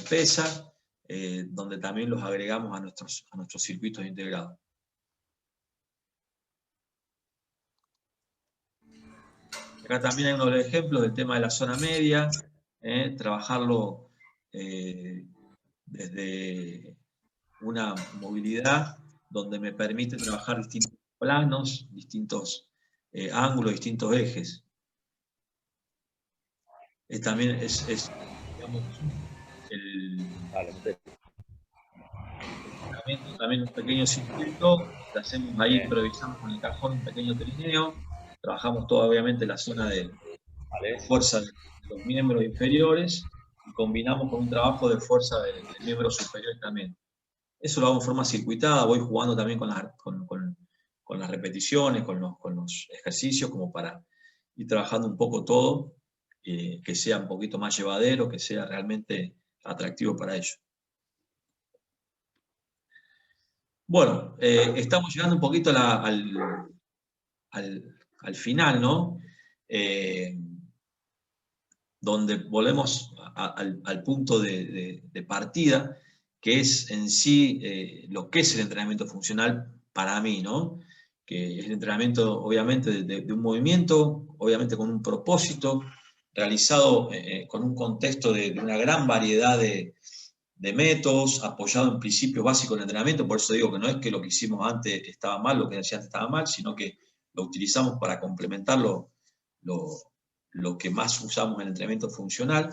pesa, donde también los agregamos a nuestros circuitos integrados. Acá también hay unos ejemplos del tema de la zona media, trabajarlo desde una movilidad donde me permite trabajar distintos planos, distintos ángulos, distintos ejes. También digamos, también un pequeño circuito, que hacemos ahí, improvisamos con el cajón un pequeño trineo, trabajamos toda obviamente la zona de fuerza de los miembros inferiores y combinamos con un trabajo de fuerza del miembro superior también. Eso lo hago en forma circuitada, voy jugando también con las repeticiones, con los ejercicios, como para ir trabajando un poco todo, que sea un poquito más llevadero, que sea realmente atractivo para ellos. Bueno, estamos llegando un poquito al final, ¿no? Donde volvemos al punto de partida, que es en sí lo que es el entrenamiento funcional para mí, ¿no? Que es el entrenamiento, obviamente, de un movimiento, obviamente con un propósito, realizado con un contexto de una gran variedad de métodos, apoyado en principios básicos del entrenamiento. Por eso digo que no es que lo que hicimos antes estaba mal, lo que hacía antes estaba mal, sino que lo utilizamos para complementar lo que más usamos en el entrenamiento funcional,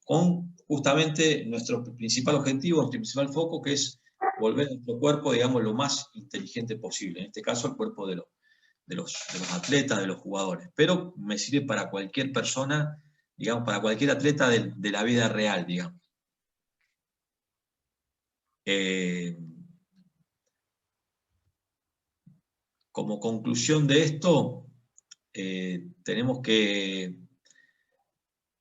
con justamente nuestro principal objetivo, nuestro principal foco, que es volver a nuestro cuerpo, digamos, lo más inteligente posible. En este caso, el cuerpo de los atletas, de los jugadores. Pero me sirve para cualquier persona, digamos, para cualquier atleta de la vida real, digamos. Como conclusión de esto, tenemos que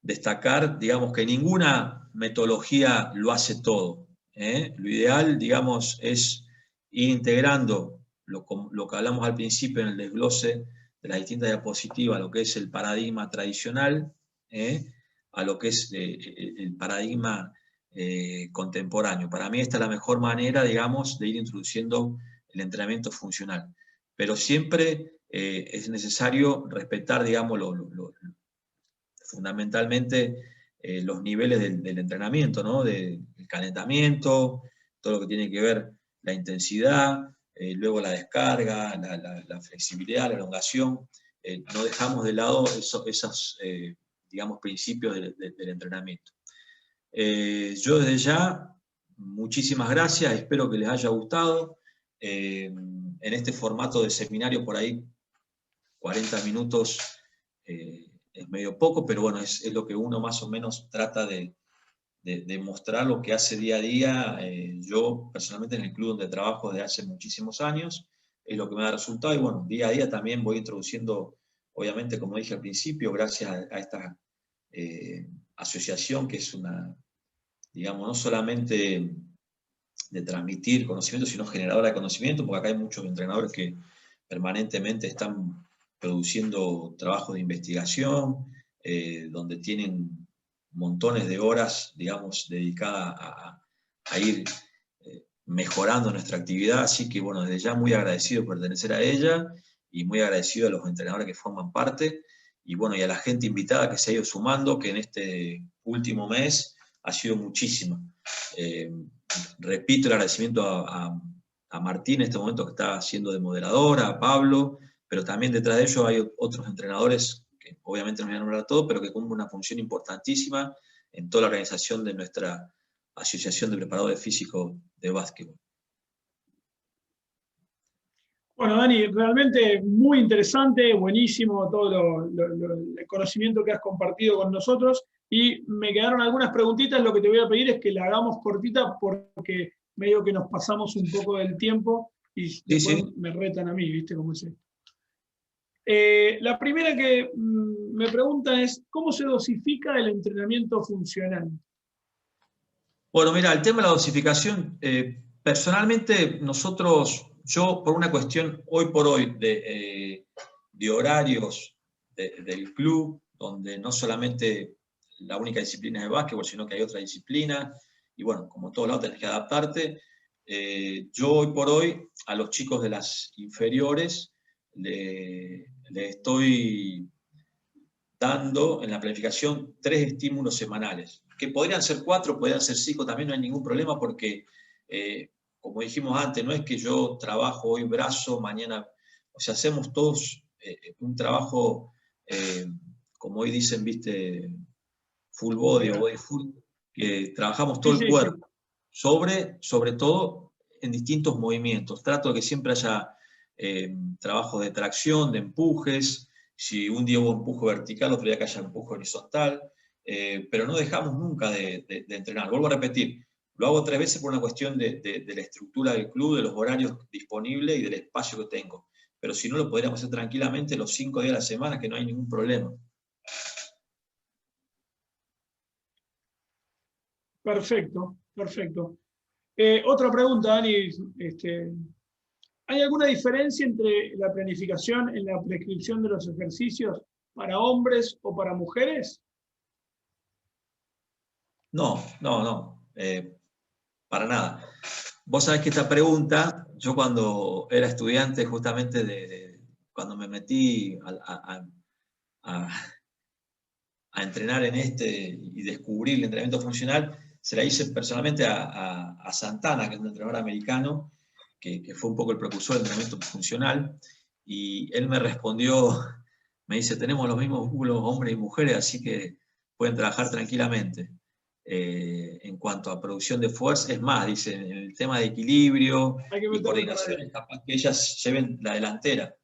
destacar, digamos, que ninguna metodología lo hace todo. Lo ideal, digamos, es ir integrando lo que hablamos al principio en el desglose de las distintas diapositivas, lo que es el paradigma tradicional, a lo que es el paradigma contemporáneo. Para mí esta es la mejor manera, digamos, de ir introduciendo el entrenamiento funcional. Pero siempre es necesario respetar, digamos, fundamentalmente los niveles del entrenamiento, ¿no? Del calentamiento, todo lo que tiene que ver la intensidad, luego la descarga, la flexibilidad, la elongación. No dejamos de lado esos digamos, principios del entrenamiento. Yo desde ya, muchísimas gracias, espero que les haya gustado. En este formato de seminario por ahí, 40 minutos es medio poco, pero bueno, es lo que uno más o menos trata de mostrar lo que hace día a día. Yo personalmente en el club donde trabajo desde hace muchísimos años, es lo que me da resultado y bueno, día a día también voy introduciendo, obviamente como dije al principio, gracias a esta asociación que es una, digamos, no solamente de transmitir conocimiento, sino generadora de conocimiento, porque acá hay muchos entrenadores que permanentemente están produciendo trabajos de investigación, donde tienen montones de horas, digamos, dedicadas a ir mejorando nuestra actividad, así que bueno, desde ya muy agradecido por pertenecer a ella y muy agradecido a los entrenadores que forman parte y bueno, y a la gente invitada que se ha ido sumando, que en este último mes ha sido muchísima. Repito el agradecimiento a Martín en este momento que está haciendo de moderadora, a Pablo, pero también detrás de ellos hay otros entrenadores que obviamente no voy a nombrar a todos, pero que cumplen una función importantísima en toda la organización de nuestra Asociación de Preparadores Físicos de Básquetbol. Bueno, Dani, realmente muy interesante, buenísimo todo el conocimiento que has compartido con nosotros y me quedaron algunas preguntitas, lo que te voy a pedir es que la hagamos cortita porque medio que nos pasamos un poco del tiempo y después me retan a mí, ¿viste cómo es esto? La primera que me pregunta es, ¿cómo se dosifica el entrenamiento funcional? Bueno, mira, el tema de la dosificación, personalmente yo por una cuestión hoy por hoy de horarios del club, donde no solamente la única disciplina es el básquetbol, sino que hay otra disciplina, y bueno, como todos lados tenés que adaptarte, yo hoy por hoy a los chicos de las inferiores le estoy dando en la planificación 3 estímulos semanales, que podrían ser 4, podrían ser 5, también no hay ningún problema porque, como dijimos antes, no es que yo trabajo hoy brazo, mañana, o sea, hacemos todos un trabajo, como hoy dicen, viste, full body o body full, que trabajamos todo el cuerpo, sobre todo en distintos movimientos. Trato de que siempre haya trabajo de tracción, de empujes. Si un día hubo empujo vertical, otro día que haya empujo horizontal, pero no dejamos nunca de entrenar. Vuelvo a repetir, lo hago 3 veces por una cuestión de la estructura del club, de los horarios disponibles y del espacio que tengo. Pero si no, lo podríamos hacer tranquilamente los 5 días de la semana, que no hay ningún problema. Perfecto, perfecto. Otra pregunta, Dani. ¿Hay alguna diferencia entre la planificación en la prescripción de los ejercicios para hombres o para mujeres? No, para nada. Vos sabés que esta pregunta, yo cuando era estudiante, justamente cuando me metí a entrenar en y descubrir el entrenamiento funcional, se la hice personalmente a Santana, que es un entrenador americano, que fue un poco el precursor del entrenamiento funcional, y él me respondió, me dice, tenemos los mismos músculos hombres y mujeres, así que pueden trabajar tranquilamente. En cuanto a producción de fuerza, es más, dice, en el tema de equilibrio y coordinación, es capaz que ellas lleven la delantera.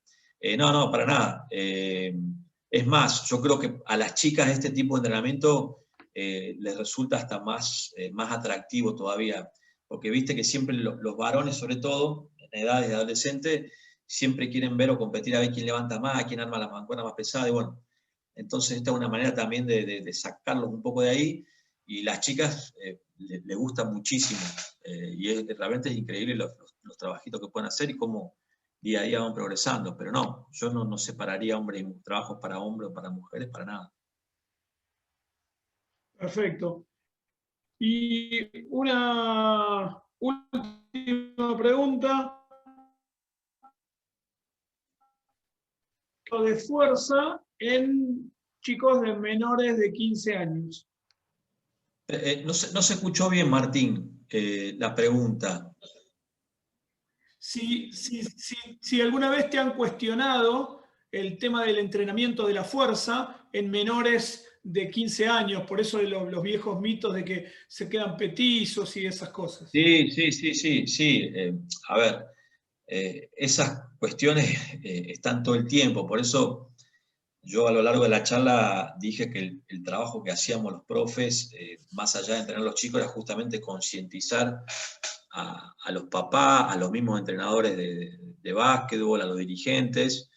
No, para nada. Es más, yo creo que a las chicas este tipo de entrenamiento les resulta hasta más atractivo todavía, porque viste que siempre los varones, sobre todo, en edades de adolescente, siempre quieren ver o competir a ver quién levanta más, quién arma la mancuerna más pesada, y bueno, entonces esta es una manera también de sacarlos un poco de ahí, y las chicas les gusta muchísimo, y realmente es increíble los trabajitos que pueden hacer y cómo día a día van progresando, pero no, yo no separaría trabajos para hombres o para mujeres, para nada. Perfecto. Y una última pregunta. De fuerza en chicos de menores de 15 años. No se escuchó bien, Martín, la pregunta. Si alguna vez te han cuestionado el tema del entrenamiento de la fuerza en menores de 15 años, por eso de los viejos mitos de que se quedan petizos y esas cosas. Sí. A ver, esas cuestiones están todo el tiempo, por eso yo a lo largo de la charla dije que el trabajo que hacíamos los profes, más allá de entrenar a los chicos, era justamente concientizar a los papás, a los mismos entrenadores de básquetbol, a los dirigentes,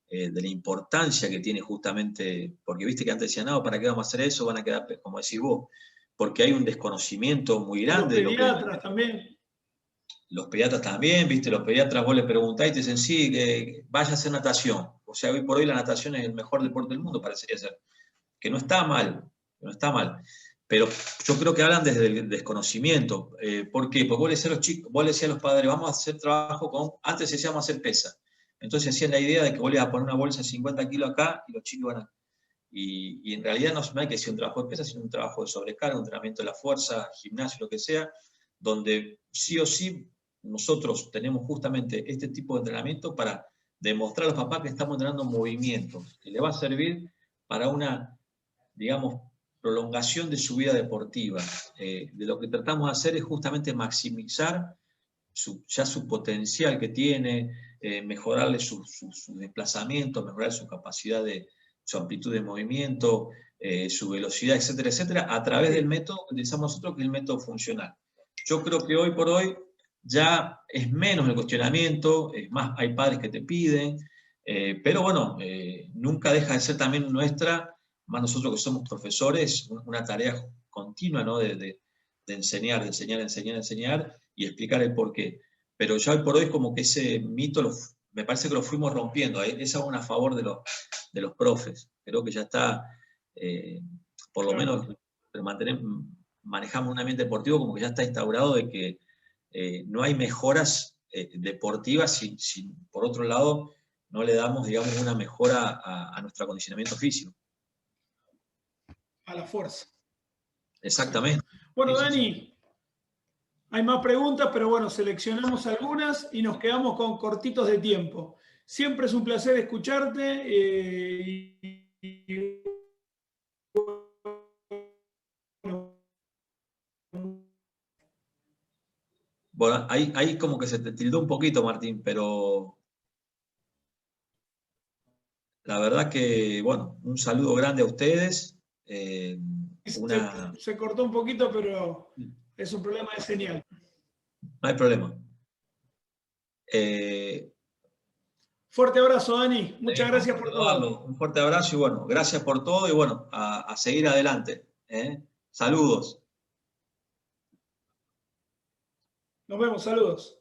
de la importancia que tiene justamente, porque viste que antes decían, no, ¿para qué vamos a hacer eso? Van a quedar, como decís vos, porque hay un desconocimiento muy grande. Los pediatras también. Los pediatras también, viste, los pediatras vos le preguntáis y te dicen, sí, que vaya a hacer natación. O sea, hoy por hoy la natación es el mejor deporte del mundo, parecería ser. que no está mal, pero yo creo que hablan desde el desconocimiento. ¿Por qué? Porque vos le decías a los padres, vamos a hacer trabajo con, antes se llama hacer pesa. Entonces hacían la idea de que vos le ibas a poner una bolsa de 50 kilos acá y los chicos van a... Y en realidad no hay que ser un trabajo de pesa, sino un trabajo de sobrecarga, un entrenamiento de la fuerza, gimnasio, lo que sea, donde sí o sí nosotros tenemos justamente este tipo de entrenamiento para demostrar a los papás que estamos entrenando movimientos, que le va a servir para una, digamos, prolongación de su vida deportiva. De lo que tratamos de hacer es justamente maximizar ya su potencial que tiene, mejorarle sus desplazamientos, mejorar su capacidad su amplitud de movimiento, su velocidad, etcétera, etcétera, a través del método que utilizamos nosotros, que es el método funcional. Yo creo que hoy por hoy ya es menos el cuestionamiento, es más, hay padres que te piden, pero bueno, nunca deja de ser también nuestra, más nosotros que somos profesores, una tarea continua, ¿no? de enseñar, y explicar el porqué. Pero ya hoy por hoy como que ese mito me parece que lo fuimos rompiendo. Es aún a favor de los profes. Creo que ya está, por lo menos, manejamos un ambiente deportivo como que ya está instaurado de que no hay mejoras deportivas si por otro lado no le damos, digamos, una mejora a nuestro acondicionamiento físico. A la fuerza. Exactamente. Bueno, Dani, hay más preguntas, pero bueno, seleccionamos algunas y nos quedamos con cortitos de tiempo. Siempre es un placer escucharte. Bueno, ahí como que se te tildó un poquito, Martín, pero la verdad que, bueno, un saludo grande a ustedes. Se cortó un poquito, pero es un problema de señal. No hay problema. Fuerte abrazo, Dani. Muchas gracias por todo. Un fuerte abrazo y bueno, gracias por todo y bueno, a seguir adelante. Saludos. Nos vemos, saludos.